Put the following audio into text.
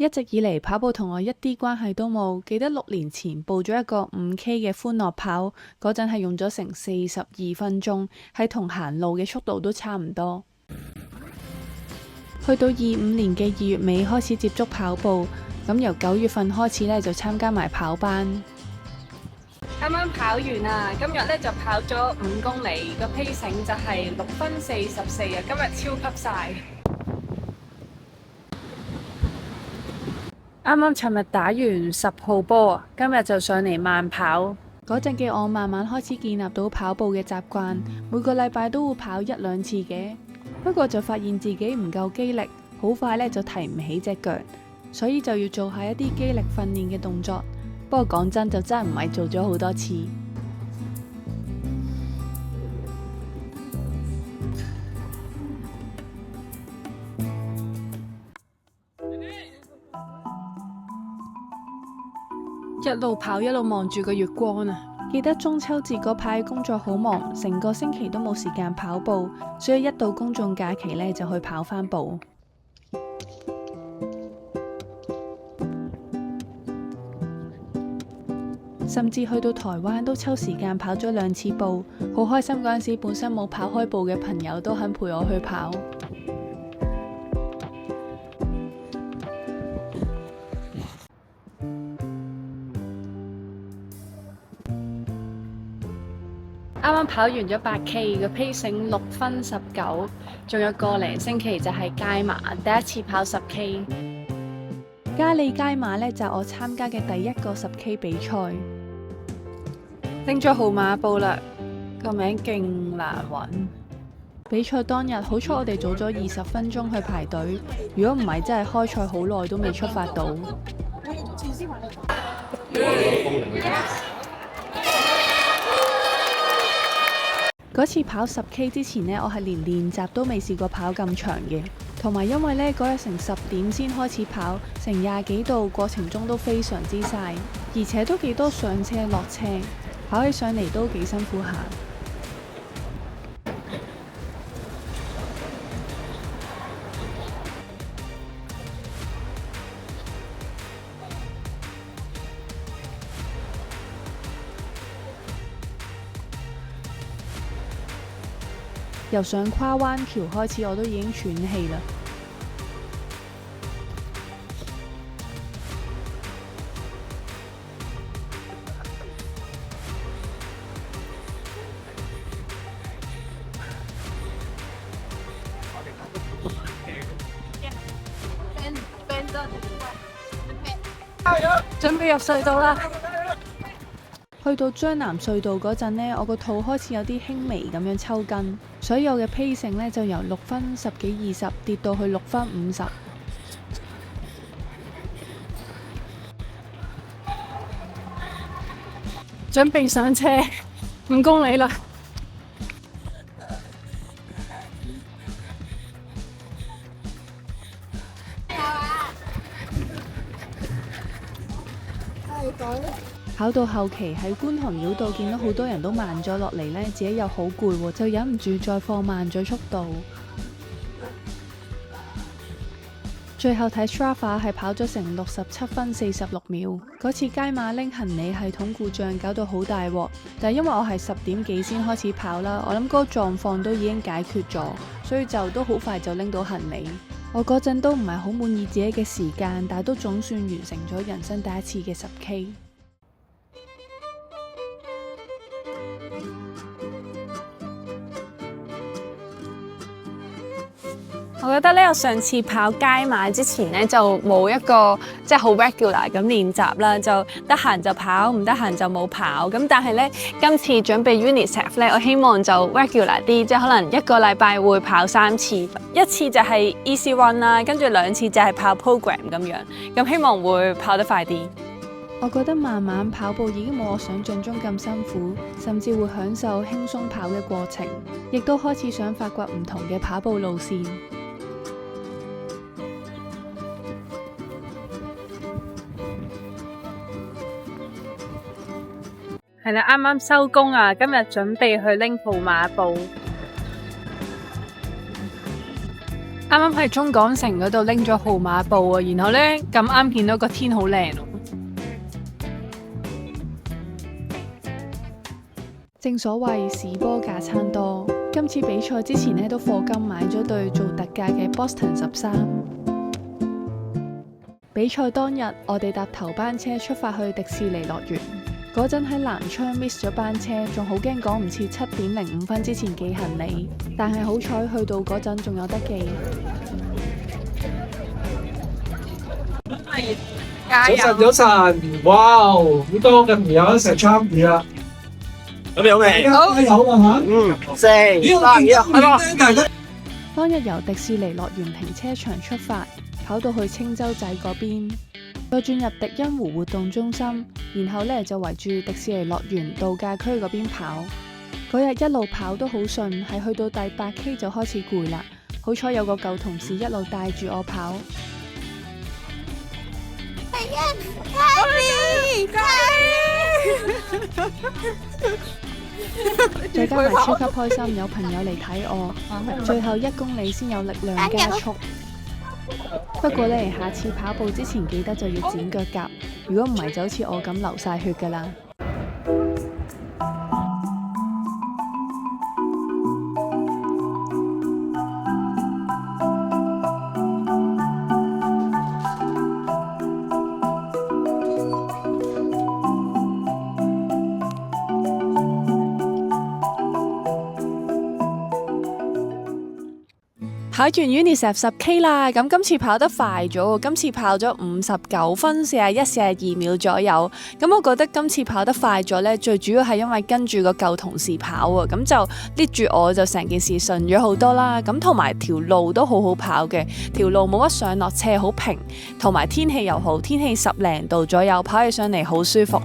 一直以嚟跑步同我一啲關係都冇，記得6年前報咗一個5K 嘅歡樂跑，嗰陣係用咗成42分鐘，係同行路嘅速度都差唔多。去到25年嘅2月尾開始接觸跑步，咁由9月份開始呢，就參加埋跑班。啱啱跑完啊，今日呢就跑咗5公里，個 pacing 就係6分44啊，今日超級晒。啱啱尋日打完10號波，今日就上嚟慢跑。嗰陣嘅我慢慢開始建立到跑步嘅習慣，每個禮拜都會跑1-2次嘅。不過就發現自己唔夠肌力，好快呢就提唔起隻腳，所以就要做下一啲肌力訓練嘅動作。不過講真就真係唔係做咗好多次。一路跑一路望住個月光啊！記得中秋節嗰排工作好忙，成個星期都冇時間跑步，所以一到公眾假期呢，就去跑返步。甚至去到台灣都抽時間跑咗2次步，好開心。嗰陣時本身冇跑開步嘅朋友都肯陪我去跑。啱啱跑完咗8K，個 pacing 6分19，仲有個零星期就係街馬，第一次跑10K。嘉利街馬呢，就係我參加嘅第一個10K 比賽，拎咗號碼布啦，個名勁難揾。比賽當日好彩我哋早咗20分鐘去排隊，如果唔係真係開賽好耐都未出發到。嗰次跑10K 之前呢，我係連練習都未試過跑咁長嘅，同埋因為呢嗰日成10點先開始跑，成20幾度，過程中都非常之曬，而且都幾多上車落車，跑起上嚟都幾辛苦下。由上跨灣橋開始，我都已經喘氣啦。準備入隧道啦！去到將南隧道嗰陣呢，我個肚開始有啲輕微咁樣抽筋，所以我嘅 pacing 呢就由6分10幾20跌到去6分50。準備上車，5公里啦！跑到後期喺觀塘繞道見到好多人都慢咗落嚟呢，自己又好攰喎，就忍唔住再放慢咗速度。最後睇 Strava 係跑咗成67分46秒。嗰次街馬拎行李系統故障搞到好大鑊，但係因為我係10點幾先開始跑啦，我諗嗰個狀況都已經解決咗，所以就都好快就拎到行李。我嗰陣都唔係好滿意自己嘅時間，但係都總算完成咗人生第一次嘅10K。我覺得呢，我上次跑街馬之前呢，就冇一個即係好 regular 咁練習啦，就得閒就跑，唔得閒就冇跑。咁但係呢，今次準備 UNICEF 呢，我希望就 regular 啲，即係可能1個禮拜會跑3次，一次就係 easy run 啦，跟住2次就係跑 program 咁樣。咁希望會跑得快啲。我覺得慢慢跑步已經冇我想象中咁辛苦，甚至會享受輕鬆跑嘅過程，亦都開始想發掘唔同嘅跑步路線。係啦，啱啱收工啊！今日準備去拎號碼布。啱啱啱喺中港城嗰度拎咗號碼布啊，然後呢，咁啱見到個天好靚喎。正所謂士波架撐多，今次比賽之前呢，都課金買咗對做特價嘅 Boston 13。比賽當日，我哋搭頭班車出發去迪士尼樂園。嗰陣喺南昌 miss 咗班車，仲好驚趕唔切7:05之前寄行李，但係好彩去到嗰陣仲有得寄。早晨，哇！好多嘅朋友一齊參與啊！咁有未？好有啊嚇！四、三、二、1。當日由迪士尼樂園停車場出發，跑到去青洲仔嗰邊，再轉入迪欣湖活動中心，然後呢就圍住迪士尼樂園度假區嗰邊跑。嗰日一路跑都好順，係去到第8K 就開始攰啦。好彩有個舊同事一路帶住我跑。再加埋超級開心，有朋友嚟睇我，最後1公里先有力量加速。不過呢，下次跑步之前記得就要剪腳甲，如果唔係就好似我咁流晒血㗎啦。跑完 UNICEF 10K 啦，咁今次跑得快咗，今次跑咗59分41、42秒左右。咁我覺得今次跑得快咗呢，最主要係因為跟住個舊同事跑啊，咁就拎住我就成件事順咗好多啦。咁同埋條路都好好跑嘅，條路冇乜上落斜，好平，同埋天氣又好，天氣10零度左右，跑起上嚟好舒服。